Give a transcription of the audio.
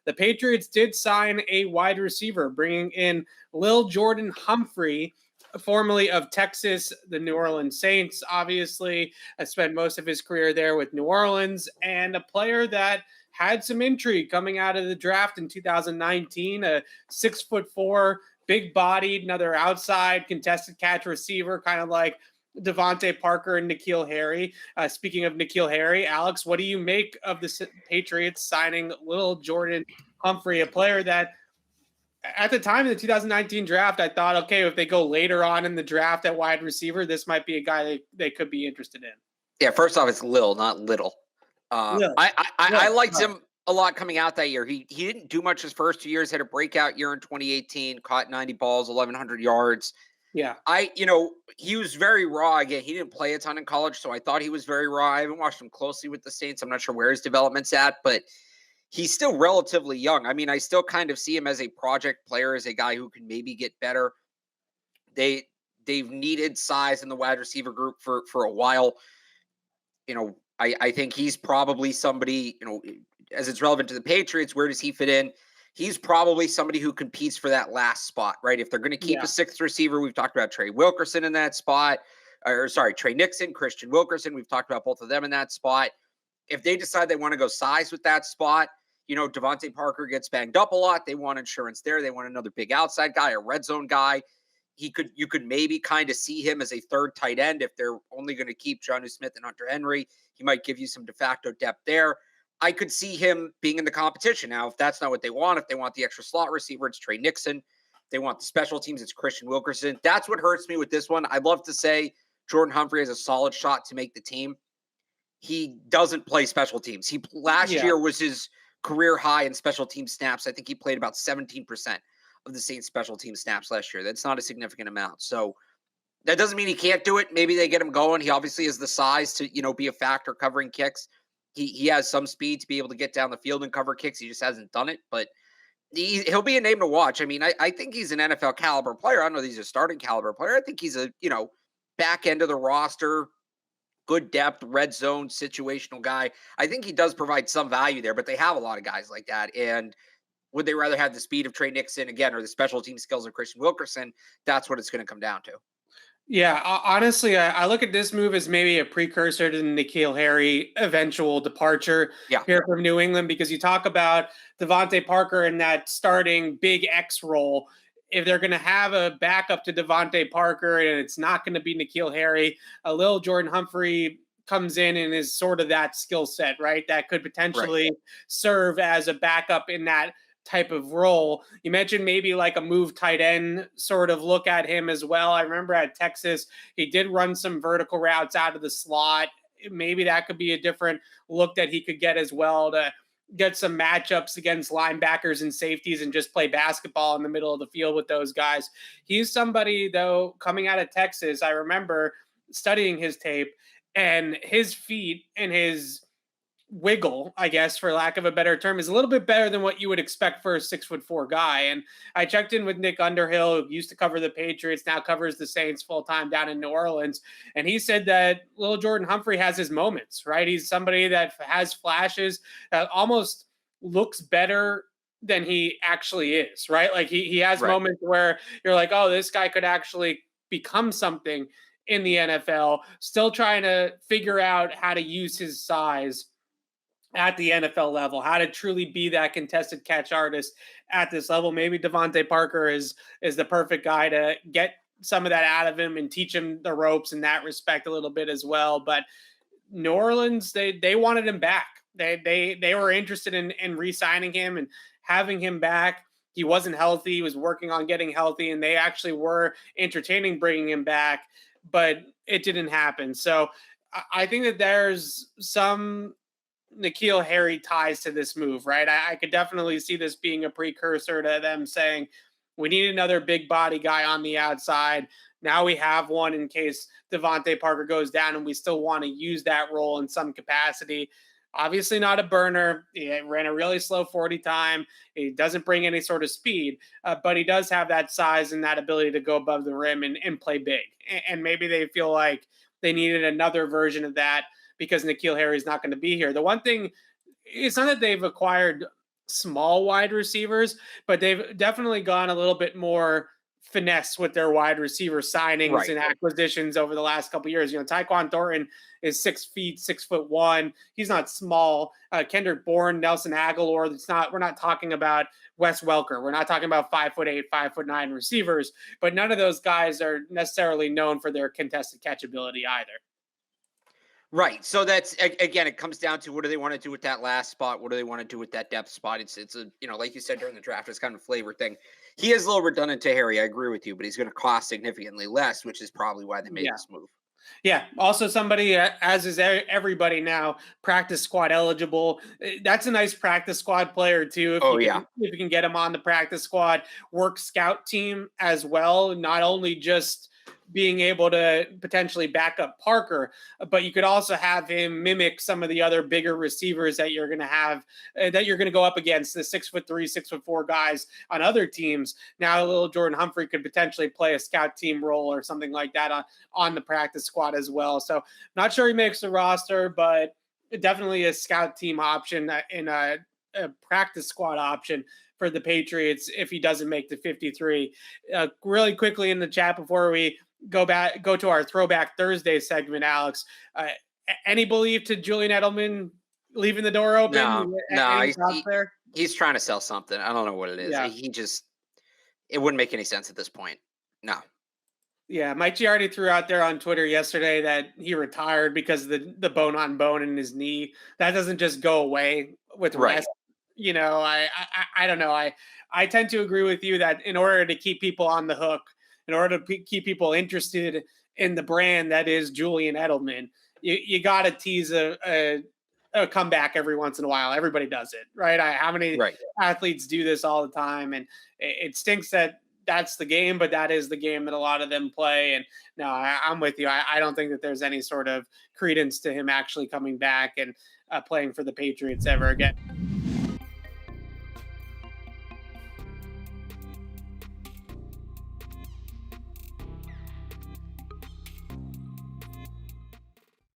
the Patriots did sign a wide receiver, bringing in Lil'Jordan Humphrey, formerly of Texas, the New Orleans Saints, obviously. Spent most of his career there with New Orleans, and a player that had some intrigue coming out of the draft in 2019, a 6'4", big-bodied, another outside contested catch receiver, kind of like Devontae Parker and N'Keal Harry. Speaking of N'Keal Harry, Alex, what do you make of the Patriots signing Lil'Jordan Humphrey, a player that at the time of the 2019 draft, I thought, okay, if they go later on in the draft at wide receiver, this might be a guy they could be interested in. Yeah, first off, it's Lil, not Little. I liked him a lot coming out that year. He didn't do much his first 2 years, had a breakout year in 2018, caught 90 balls, 1,100 yards. Yeah. He was very raw. Again, he didn't play a ton in college, so I thought he was very raw. I haven't watched him closely with the Saints. I'm not sure where his development's at, but he's still relatively young. I mean, I still kind of see him as a project player, as a guy who can maybe get better. They've needed size in the wide receiver group for a while. I think he's probably somebody, as it's relevant to the Patriots, where does he fit in? He's probably somebody who competes for that last spot, right? If they're going to keep a sixth receiver, we've talked about Trey Wilkerson in that spot. Trey Nixon, Christian Wilkerson. We've talked about both of them in that spot. If they decide they want to go size with that spot, Devontae Parker gets banged up a lot. They want insurance there. They want another big outside guy, a red zone guy. You could maybe kind of see him as a third tight end if they're only going to keep Josue Smith and Hunter Henry. He might give you some de facto depth there. I could see him being in the competition. Now, if that's not what they want, if they want the extra slot receiver, it's Trey Nixon. If they want the special teams, it's Christian Wilkerson. That's what hurts me with this one. I'd love to say Jordan Humphrey has a solid shot to make the team. He doesn't play special teams. Last year was his career high in special team snaps. I think he played about 17% of the Saints special team snaps last year. That's not a significant amount. So that doesn't mean he can't do it. Maybe they get him going. He obviously has the size to, be a factor covering kicks. He has some speed to be able to get down the field and cover kicks. He just hasn't done it, but he'll be a name to watch. I mean, I think he's an NFL caliber player. I don't know if he's a starting caliber player. I think he's a, back end of the roster, good depth, red zone, situational guy. I think he does provide some value there, but they have a lot of guys like that. And would they rather have the speed of Trey Nixon again, or the special team skills of Christian Wilkerson? That's what it's going to come down to. Yeah, honestly, I look at this move as maybe a precursor to the N'Keal Harry eventual departure here from New England, because you talk about Devontae Parker in that starting big X role. If they're going to have a backup to Devontae Parker and it's not going to be N'Keal Harry, Lil'Jordan Humphrey comes in and is sort of that skill set, right? That could potentially serve as a backup in that type of role. You mentioned maybe like a move tight end sort of look at him as well. I remember at Texas, he did run some vertical routes out of the slot. Maybe that could be a different look that he could get as well, to get some matchups against linebackers and safeties and just play basketball in the middle of the field with those guys. He's somebody, though, coming out of Texas, I remember studying his tape, and his feet and his wiggle, I guess, for lack of a better term, is a little bit better than what you would expect for a 6'4" guy. And I checked in with Nick Underhill, who used to cover the Patriots, now covers the Saints full-time down in New Orleans. And he said that Lil'Jordan Humphrey has his moments, right? He's somebody that has flashes, that almost looks better than he actually is, right? Like he has moments where you're like, oh, this guy could actually become something in the NFL, still trying to figure out how to use his size at the NFL level, how to truly be that contested catch artist at this level. Maybe Devontae Parker is the perfect guy to get some of that out of him and teach him the ropes in that respect a little bit as well. But New Orleans, they wanted him back. They were interested in re-signing him and having him back. He wasn't healthy. He was working on getting healthy, and they actually were entertaining bringing him back, but it didn't happen. So I think that there's some N'Keal Harry ties to this move, right? I could definitely see this being a precursor to them saying, we need another big body guy on the outside. Now we have one in case Devontae Parker goes down, and we still want to use that role in some capacity. Obviously not a burner. He ran a really slow 40 time. He doesn't bring any sort of speed, but he does have that size and that ability to go above the rim and play big. And maybe they feel like they needed another version of that because N'Keal Harry is not going to be here. The one thing, it's not that they've acquired small wide receivers, but they've definitely gone a little bit more finesse with their wide receiver signings and acquisitions over the last couple of years. You know, Tyquan Thornton is 6 feet, 6'1". He's not small. Kendrick Bourne, Nelson Aguilar. We're not talking about Wes Welker. We're not talking about 5'8", 5'9" receivers, but none of those guys are necessarily known for their contested catchability either. Right. So that's, again, it comes down to what do they want to do with that last spot? What do they want to do with that depth spot? It's a, you know, like you said during the draft, it's kind of a flavor thing. He is a little redundant to Harry. I agree with you, but he's going to cost significantly less, which is probably why they made this move. Yeah. Also somebody, as is everybody now, practice squad eligible. That's a nice practice squad player too. If you can get him on the practice squad, work scout team as well. Not only just being able to potentially back up Parker, but you could also have him mimic some of the other bigger receivers that you're going to have, that you're going to go up against, the 6'3", 6'4" guys on other teams. Now, Lil'Jordan Humphrey could potentially play a scout team role or something like that on the practice squad as well. So not sure he makes the roster, but definitely a scout team option in a practice squad option for the Patriots if he doesn't make the 53. Really quickly in the chat before we go to our Throwback Thursday segment, Alex, any belief to Julian Edelman leaving the door open? No, he's trying to sell something. I don't know what it is. Yeah. It wouldn't make any sense at this point. No. Yeah, Mike Giardi threw out there on Twitter yesterday that he retired because of the bone on bone in his knee. That doesn't just go away with rest. You know, I don't know. I tend to agree with you that in order to keep people on the hook, in order to keep people interested in the brand that is Julian Edelman, you got to tease a comeback every once in a while. Everybody does it, right? How many athletes do this all the time? And it stinks that that's the game, but that is the game that a lot of them play. And no, I'm with you. I don't think that there's any sort of credence to him actually coming back and playing for the Patriots ever again.